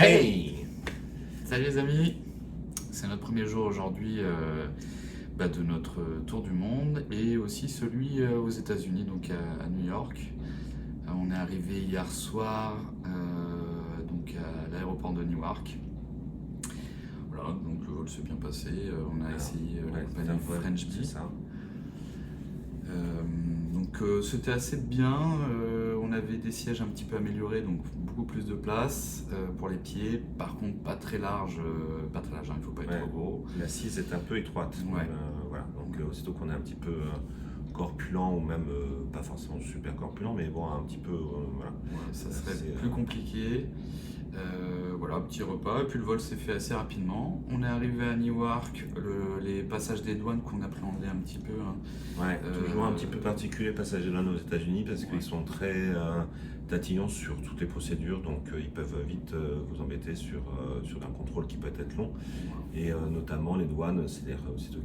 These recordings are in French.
Hey! Salut les amis, c'est notre premier jour aujourd'hui de notre tour du monde et aussi celui aux États-Unis, donc à New York. On est arrivé hier soir donc à l'aéroport de Newark. Voilà, donc le vol s'est bien passé. On a essayé la compagnie French Bee. Donc c'était assez bien, on avait des sièges un petit peu améliorés, donc beaucoup plus de place pour les pieds, par contre pas très large, hein, il ne faut pas être trop gros. L'assise est un peu étroite, Ouais. voilà. Donc aussitôt qu'on est un petit peu corpulent ou même pas forcément super corpulent, mais bon un petit peu voilà. Ouais, ça serait plus compliqué. Voilà, petit repas, et puis le vol s'est fait assez rapidement. On est arrivé à Newark, les passages des douanes qu'on appréhendait un petit peu. Ouais, toujours un petit peu particulier passage des douanes aux États-Unis parce qu'ils sont très tatillons sur toutes les procédures, donc ils peuvent vite vous embêter sur un contrôle qui peut être long. Et notamment les douanes, c'est-à-dire aussitôt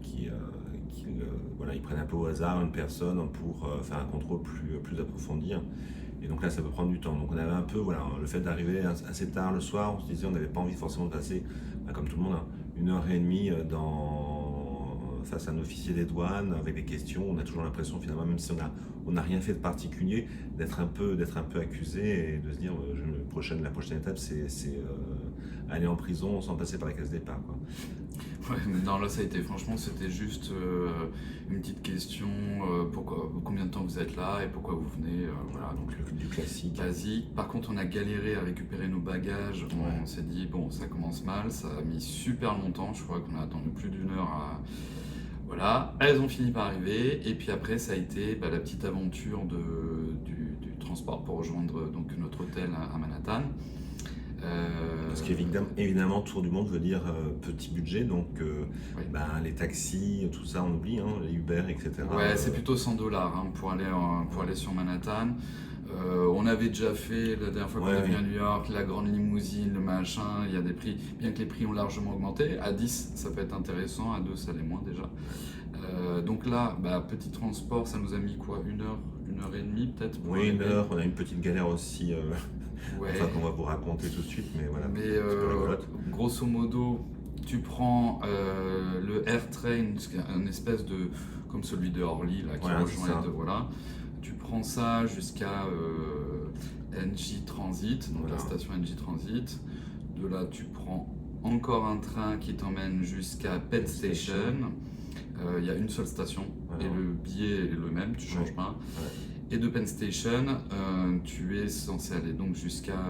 voilà, ils prennent un peu au hasard une personne pour faire un contrôle plus approfondi. Et donc là, ça peut prendre du temps. Donc on avait un peu, voilà, le fait d'arriver assez tard le soir, on se disait on n'avait pas envie forcément de passer, comme tout le monde, 1 heure et demie face à un officier des douanes avec des questions. On a toujours l'impression finalement, même si on n'a rien fait de particulier, d'être un peu accusé et de se dire la prochaine étape c'est aller en prison sans passer par la case départ, quoi. Ouais, mais non, là ça a été, franchement, c'était juste une petite question, combien de temps vous êtes là et pourquoi vous venez, voilà, donc Du classique. basique. Par contre, on a galéré à récupérer nos bagages, on s'est dit, bon, ça commence mal, ça a mis super longtemps, je crois qu'on a attendu plus d'1 heure Voilà, elles ont fini par arriver, et puis après ça a été la petite aventure du transport pour rejoindre donc, notre hôtel à Manhattan. Parce qu'évidemment, Tour du Monde veut dire petit budget, donc les taxis, tout ça on oublie, les Uber, etc. Ouais, c'est plutôt $100 pour aller sur Manhattan. On avait déjà fait la dernière fois qu'on est venu à New York, la grande limousine, le machin, il y a des prix, bien que les prix ont largement augmenté. À 10, ça peut être intéressant, à 2, ça l'est moins déjà. Donc là, petit transport, ça nous a mis quoi, 1 heure et demie peut-être? Oui, 1 heure, on a une petite galère aussi. Qu'on va vous raconter tout de suite, mais voilà. Mais grosso modo, tu prends le Air Train, un espèce de, comme celui de Orly là, qui rejoint voilà. Tu prends ça jusqu'à NJ Transit, donc la station NJ Transit. De là, tu prends encore un train qui t'emmène jusqu'à Penn Station. Il y a une seule station et le billet est le même, tu ne changes pas. Et de Penn Station, tu es censé aller donc jusqu'à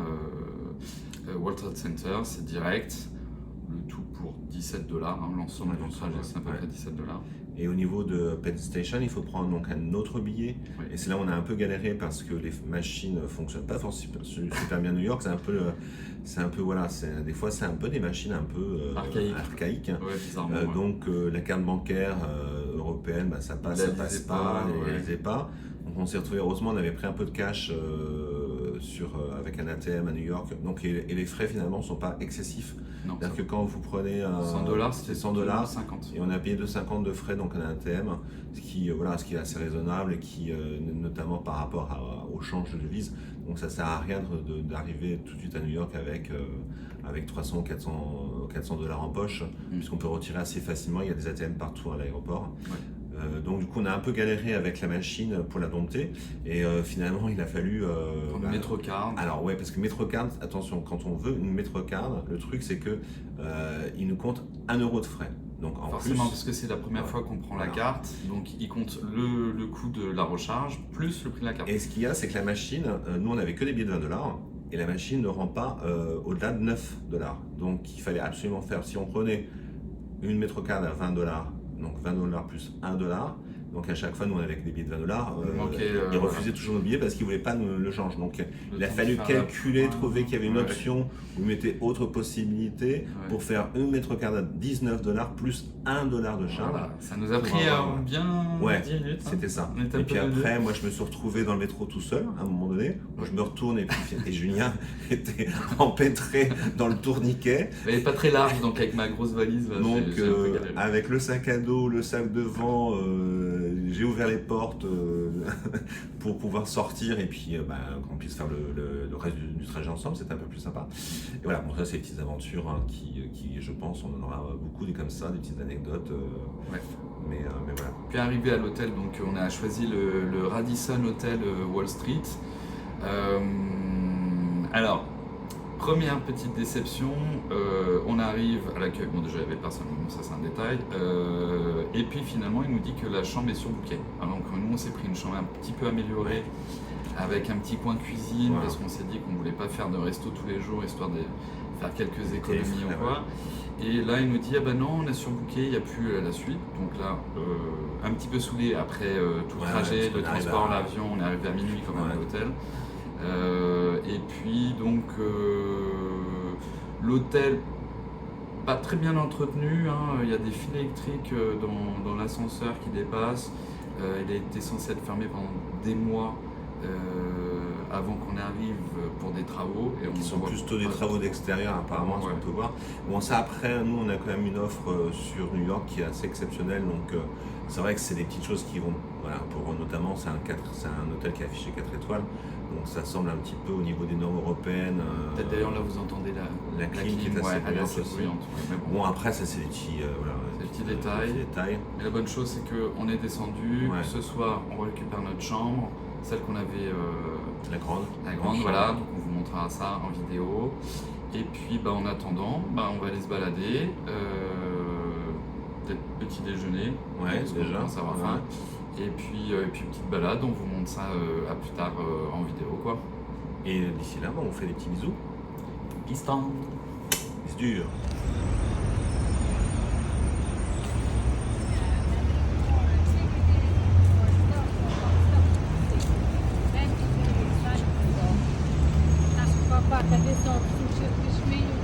World Trade Center, c'est direct, le tout pour $17, l'ensemble du trajet c'est à peu près $17. Et au niveau de Penn Station, il faut prendre donc un autre billet. Et c'est là où on a un peu galéré parce que les machines ne fonctionnent pas forcément super bien à New York. Des fois c'est un peu des machines un peu archaïques. Donc la carte bancaire européenne, ça passe pas, elle lisait pas. Donc on s'est retrouvé, heureusement on avait pris un peu de cash avec un ATM à New York, donc, et les frais finalement ne sont pas excessifs. C'est-à-dire que quand vous prenez $100, c'était $100 et on a payé $2,50 de frais donc un ATM, ce qui est assez raisonnable et qui notamment par rapport au change de devise, donc ça sert à rien d'arriver tout de suite à New York avec 300 ou 400 $ en poche, puisqu'on peut retirer assez facilement, il y a des ATM partout à l'aéroport. Donc du coup on a un peu galéré avec la machine pour la dompter et finalement il a fallu prendre une MetroCard. Alors parce que MetroCard, attention, quand on veut une MetroCard, le truc c'est que il nous compte 1 euro de frais. Donc forcément, parce que c'est la première fois qu'on prend la carte, donc il compte le coût de la recharge plus le prix de la carte. Et ce qu'il y a, c'est que la machine, nous on avait que des billets de $20 et la machine ne rend pas au-delà de $9. Donc il fallait absolument faire, si on prenait une MetroCard à $20, donc $20 plus $1. Donc à chaque fois, nous on avait des billets de $20. Ils refusaient toujours nos billets parce qu'ils ne voulaient pas le change. Donc il a fallu calculer, trouver qu'il y avait une option où vous mettez autre possibilité pour faire une MetroCard à $19 plus $1 de charge. Voilà. Ça nous a pris bien 10 minutes. C'était ça. Et puis après, moi je me suis retrouvé dans le métro tout seul à un moment donné. Moi, je me retourne et Julien était empêtré dans le tourniquet. Elle n'est pas très large, donc avec ma grosse valise. Donc avec le sac à dos, le sac devant, j'ai ouvert les portes pour pouvoir sortir et puis qu'on puisse faire le reste du trajet ensemble, c'était un peu plus sympa. Et voilà, bon ça c'est des petites aventures hein, qui je pense, on en aura beaucoup des comme ça, des petites anecdotes. Ouais. Mais voilà. Puis arrivé à l'hôtel, donc on a choisi le Radisson Hotel Wall Street. Alors, première petite déception, on arrive à l'accueil, bon déjà il n'y avait personne, ça c'est un détail, et puis finalement il nous dit que la chambre est surbookée. Alors donc nous on s'est pris une chambre un petit peu améliorée, avec un petit coin cuisine, parce qu'on s'est dit qu'on ne voulait pas faire de resto tous les jours, histoire de faire quelques économies ou quoi. Et là il nous dit, ah ben non on a surbooké, il n'y a plus la suite, donc là un petit peu saoulé après tout le trajet, le transport, l'avion, on est arrivé à minuit quand même à l'hôtel. Et puis donc l'hôtel pas très bien entretenu, hein. Il y a des fils électriques dans l'ascenseur qui dépassent, il a été censé être fermé pendant des mois avant qu'on arrive pour des travaux. Et qui sont plutôt des travaux d'extérieur apparemment, ce qu'on peut voir. Bon ça après, nous on a quand même une offre sur New York qui est assez exceptionnelle, donc c'est vrai que c'est des petites choses qui vont, voilà, pour notamment c'est un hôtel qui est affiché 4 étoiles, donc ça semble un petit peu au niveau des normes européennes. Peut-être d'ailleurs là vous entendez la clim qui est assez bruyante. Bon après ça c'est des petits, des petits détails. Mais la bonne chose c'est qu'on est descendu, ce soir on récupère notre chambre, celle qu'on avait... La grande, voilà, donc on vous montrera ça en vidéo. Et puis en attendant, on va aller se balader, peut-être petit déjeuner, parce qu'on commence à avoir faim. Et puis petite balade, on vous montre ça à plus tard en vidéo quoi. Et d'ici là, on fait des petits bisous. Piston. C'est dur. Cadê só o meio?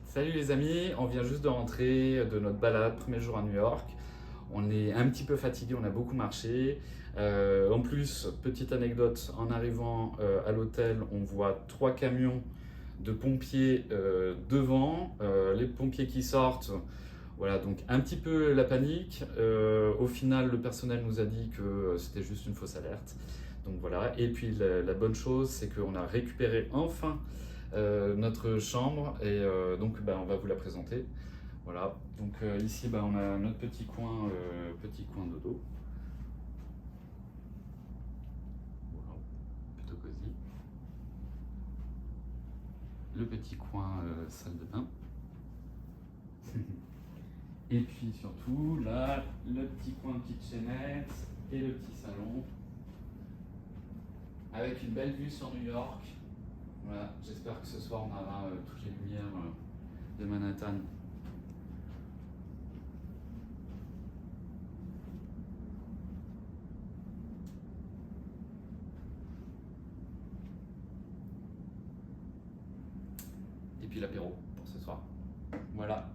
Salut les amis, on vient juste de rentrer de notre balade, premier jour à New York. On est un petit peu fatigué, on a beaucoup marché. En plus, petite anecdote, en arrivant à l'hôtel, on voit 3 camions de pompiers devant, les pompiers qui sortent. Voilà, donc un petit peu la panique. Au final, le personnel nous a dit que c'était juste une fausse alerte. Donc voilà, et puis la bonne chose, c'est qu'on a récupéré enfin notre chambre et donc on va vous la présenter. Voilà, donc ici on a notre petit coin dodo. Voilà, plutôt cosy. Le petit coin salle de bain. Et puis surtout là, le petit coin kitchenette et le petit salon avec une belle vue sur New York. Voilà, j'espère que ce soir on aura toutes les lumières de Manhattan. Et puis l'apéro pour ce soir. Voilà.